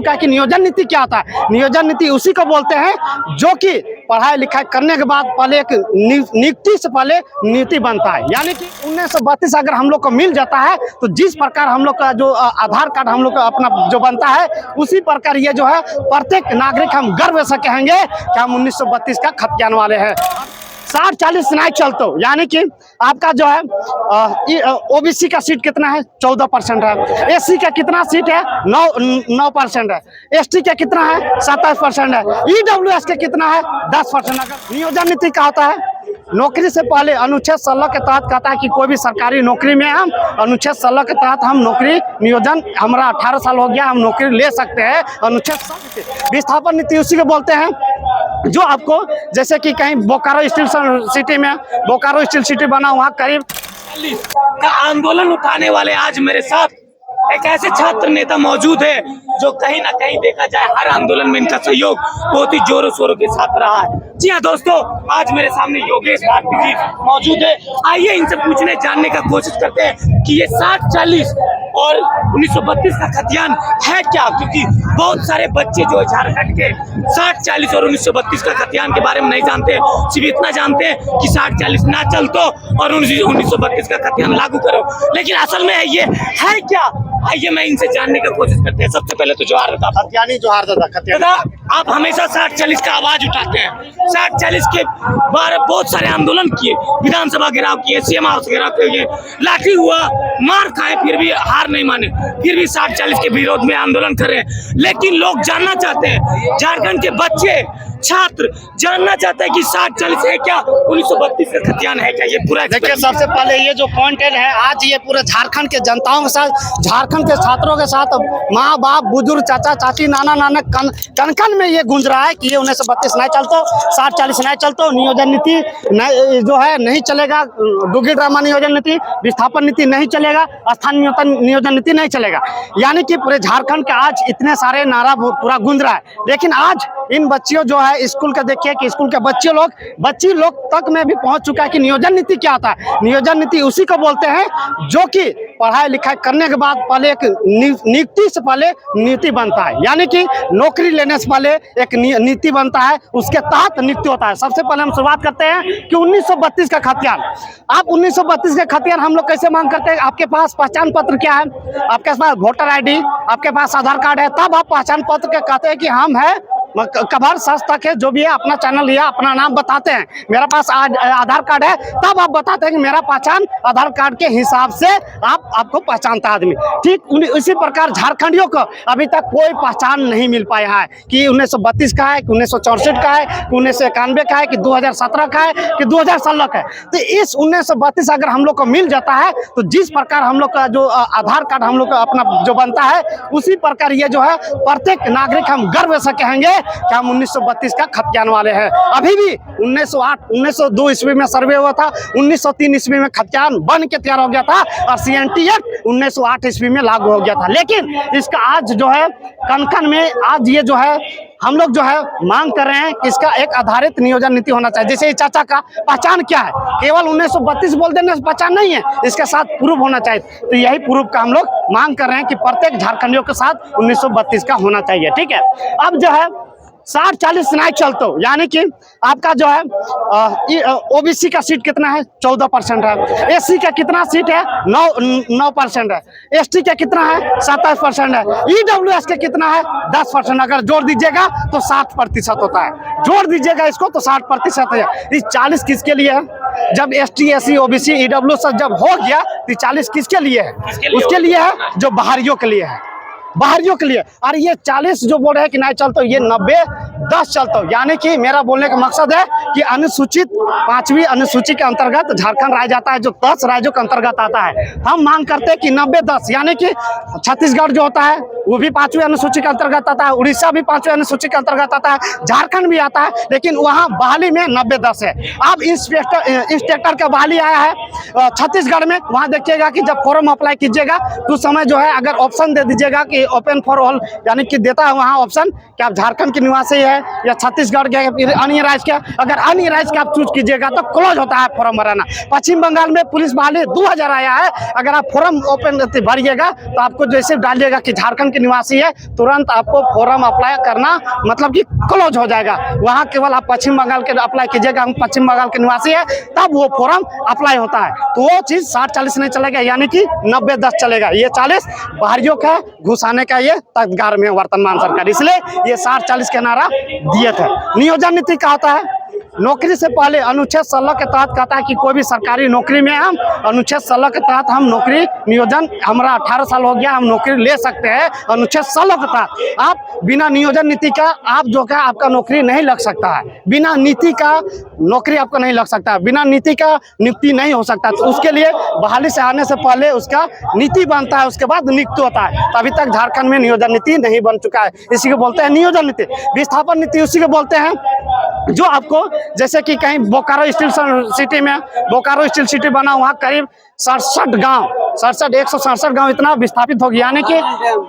कि नियोजन नीति क्या होता है। नियोजन नीति उसी को बोलते हैं जो कि पढ़ाई लिखाई करने के बाद पहले एक नियुक्ति से पहले नीति बनता है। यानी कि 1932 अगर हम लोग को मिल जाता है तो जिस प्रकार हम लोग का जो आधार कार्ड हम लोग का अपना जो बनता है उसी प्रकार ये जो है प्रत्येक नागरिक हम गर्व से कहेंगे कि हम 1932 का खतियान वाले हैं। 60-40 नहीं चलते, यानी कि आपका जो है ओबीसी का सीट कितना है 14% है, एससी का कितना सीट है 9% है, एसटी का कितना है 27% है, ईडब्ल्यूएस का कितना है 10%। अगर नियोजन नीति का होता है नौकरी से पहले अनुच्छेद 16 के तहत कहता है कि कोई भी सरकारी नौकरी में हम अनुच्छेद 16 के तहत हम नौकरी नियोजन, हमारा 18 साल हो गया हम नौकरी ले सकते हैं। अनुच्छेद 16 विस्थापन नीति उसी को बोलते हैं जो आपको जैसे कि कहीं बोकारो स्टील सिटी में बोकारो स्टील सिटी बना वहाँ करीब का आंदोलन उठाने वाले आज मेरे साथ एक ऐसे छात्र नेता मौजूद है जो कहीं ना कहीं देखा जाए हर आंदोलन में इनका सहयोग बहुत ही जोरों शोरों के साथ रहा है। जी हाँ दोस्तों, आज मेरे सामने योगेश भारती जी मौजूद है। आइए इनसे पूछने जानने का कोशिश करते हैं कि ये 60-40 और 1932 का खतियान है क्या, क्योंकि बहुत सारे बच्चे जो है झारखंड के 60-40 और 1932 का खतियान के बारे में नहीं जानते, सिर्फ इतना जानते हैं कि 60-40 ना चल तो और 1932 का खतियान लागू करो, लेकिन असल में ये है क्या। आइए मैं इनसे जानने का कोशिश करते हैं। सबसे पहले तो जोहार दादा। खतियानी जोहार दादा। आप हमेशा 60-40 का आवाज उठाते हैं, 60-40 के बारे बहुत सारे आंदोलन किए, विधानसभा घेराव किए, सीएम हाउस घेराव किए, लाठी हुआ, मार खाए, फिर भी हार नहीं माने, फिर भी 60-40 के विरोध में आंदोलन कर रहे हैं। लेकिन लोग जानना चाहते हैं, झारखंड के बच्चे छात्र जानना चाहते हैं कि 60-40 है क्या, 1932 का खतियान है क्या। ये पूरा देखिए, सबसे पहले ये जो पॉइंट है आज ये पूरे झारखंड के जनताओं के साथ, झारखंड के छात्रों के साथ, माँ बाप बुजुर्ग चाचा चाची नाना नाना कन कन में ये गूंज रहा है कि ये 1932 नहीं चलता, 60-40 नहीं चलता, नियोजन नीति जो है नहीं चलेगा, डुगी ड्रामा नियोजन नीति, विस्थापन नीति नहीं चलेगा, स्थानीय नियोजन नीति नहीं चलेगा। यानी कि पूरे झारखंड के आज इतने सारे नारा पूरा गूंज रहा है। लेकिन आज इन बच्चियों जो है स्कूल का देखिए कि स्कूल के बच्ची लोग तक में भी पहुंच चुका है कि नियोजन नीति क्या होता है। नियोजन नीति उसी को बोलते हैं जो कि पढ़ाई लिखाई करने के बाद पहले एक नियुक्ति से पहले नीति बनता है। यानी कि नौकरी लेने से पहले एक नीति बनता है, उसके तहत नियुक्ति होता है। सबसे पहले हम शुरुआत करते हैं कि 1932 का खतियान। आप 1932 का खतियान हम लोग कैसे मांग करते हैं। आपके पास पहचान पत्र क्या है, आपके पास वोटर ID, आपके पास आधार कार्ड है, तब आप पहचान पत्र के कहते हैं कि हम है कबर संस्था के जो भी है अपना चैनल लिया, अपना नाम बताते हैं, मेरा पास आधार कार्ड है, तब आप बताते हैं कि मेरा पहचान आधार कार्ड के हिसाब से आपको पहचानता आदमी। ठीक उसी प्रकार झारखंडियों को अभी तक कोई पहचान नहीं मिल पाया है कि 1932 का है कि 1964 का है कि 1991 का है कि 2017 का है कि 2016 का है। तो इस 1932 अगर हम लोग को मिल जाता है तो जिस प्रकार हम लोग का जो आधार कार्ड हम लोग का अपना जो बनता है उसी प्रकार ये जो है प्रत्येक नागरिक हम गर्व से कहेंगे कि हम 1932 का खतियान वाले हैं। अभी भी 1902 ईस्वी में सर्वे हुआ था, 1903 ईस्वी में खतियान बन के तैयार हो गया था और CNT एक्ट 1908 ईस्वी में लागू हो गया था। लेकिन इसका आज जो है कन में आज ये जो है हम लोग जो है मांग कर रहे हैं कि इसका एक आधारित नियोजन नीति होना चाहिए। जैसे चाचा का पहचान क्या है, केवल 1932 बोल देने से पहचान नहीं है, इसके साथ प्रूफ होना चाहिए। तो यही प्रूफ का हम लोग मांग कर रहे हैं कि प्रत्येक झारखंडियों के साथ 1932 का होना चाहिए। ठीक है, अब जो है 60-40 नहीं चलते, यानी कि आपका जो है ओबीसी का सीट कितना है 14% है, एससी का कितना सीट है 9% है, एसटी का कितना है 27% है, ईडब्ल्यूएस का कितना है 10%। अगर जोड़ दीजिएगा तो 60% होता है, जोड़ दीजिएगा इसको तो 60% है। इस 40 किसके लिए है? जब ST SC OBC EWS जब हो गया तो 40 किसके लिए है? उसके लिए है जो बाहरियों के लिए है, बाहरियों के लिए। और ये 40 जो बोल रहे हैं कि नहीं चलता, ये 90-10 चलता। यानी कि मेरा बोलने का मकसद है कि अनुसूचित 5वीं अनुसूची के अंतर्गत झारखंड राज्य आता है जो 10 राज्यों के अंतर्गत आता है। हम मांग करते हैं कि 90-10, यानी कि छत्तीसगढ़ जो होता है वो भी 5वीं अनुसूची के अंतर्गत आता है, उड़ीसा भी 5वीं अनुसूची के अंतर्गत आता है, झारखंड भी आता है, लेकिन वहाँ बहाली में 90-10 है। अब इंस्पेक्टर का बहाली आया है छत्तीसगढ़ में, वहाँ देखिएगा कि जब फॉर्म अप्लाई कीजिएगा तो उस समय जो है अगर ऑप्शन दे दीजिएगा कि ओपन फॉर ऑल, यानी कि देता है वहाँ ऑप्शन कि आप झारखंड के निवासी है या छत्तीसगढ़ के फिर अन्य राज्य के, अगर अन्य राज्य का आप चूज कीजिएगा तो क्लोज होता है फॉर्म भराना। पश्चिम बंगाल में पुलिस बहाली 2000 आया है, अगर आप फॉर्म ओपन भरिएगा तो आपको जैसे डालिएगा कि झारखंड के निवासी है, तुरंत आपको फॉर्म अप्लाई करना मतलब कि क्लोज हो जाएगा। वहाँ केवल आप पश्चिम बंगाल के अप्लाई कीजिएगा, हम पश्चिम बंगाल के निवासी है, तब वो फॉर्म अप्लाई होता है। तो वो चीज़ 60-40 नहीं चलेगा, यानी कि 90-10 चलेगा। ये 40 बाहरियों का घुसाने का ये तकगार में वर्तमान सरकार, इसलिए ये 60-40 के नारा दिए थे। नियोजन नीति का होता है नौकरी से पहले अनुच्छेद 16 के तहत कहता है कि कोई भी सरकारी नौकरी में हम अनुच्छेद 16 के तहत हम नौकरी नियोजन, हमारा 18 साल हो गया, हम नौकरी ले सकते हैं अनुच्छेद 16 के तहत। आप बिना नियोजन नीति का आप जो है आपका नौकरी नहीं लग सकता है, बिना नीति का नौकरी आपका नहीं लग सकता है, बिना नीति का नियुक्ति नहीं हो सकता। तो उसके लिए बहाली से आने से पहले उसका नीति बनता है, उसके बाद नियुक्ति होता है। तो अभी तक झारखंड में नियोजन नीति नहीं बन चुका है, इसी को बोलते हैं नियोजन नीति। विस्थापन नीति उसी को बोलते हैं जो आपको जैसे कि कहीं बोकारो स्टील सिटी में, बोकारो स्टील सिटी बना, वहाँ करीब 67 गांव 167 गांव इतना विस्थापित हो गया, यानी कि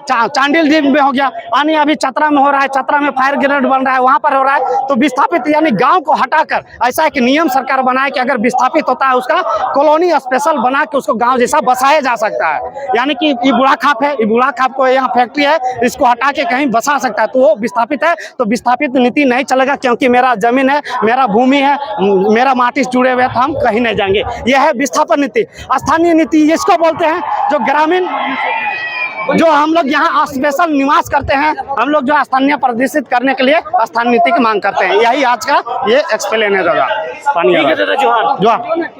चांडिल जी में हो गया, यानी अभी चतरा में हो रहा है, चतरा में फायर ग्रेनेड बन रहा है, वहां पर हो रहा है। तो विस्थापित यानी गांव को हटाकर ऐसा एक नियम सरकार बनाए कि अगर विस्थापित होता है उसका कॉलोनी स्पेशल बना के उसको गाँव जैसा बसाया जा सकता है। यानी कि ये बूढ़ा खाप है, ये बूढ़ा खाप को यहाँ फैक्ट्री है, इसको हटा के कहीं बसा सकता है, तो वो विस्थापित है। तो विस्थापित नीति नहीं चलेगा, क्योंकि मेरा जमीन है, मेरा भूमि है, मेरा माटी से जुड़े हुए, तो हम कहीं नहीं जाएंगे। यह है विस्थापन नीति। स्थानीय नीति इसको बोलते हैं जो ग्रामीण, जो हम लोग यहाँ स्पेशल निवास करते हैं, हम लोग जो स्थानीय प्रदर्शित करने के लिए स्थानीय नीति की मांग करते हैं। यही आज का ये एक्सप्लेन है दादा। ठीक है दादा, जोहार। जोहार।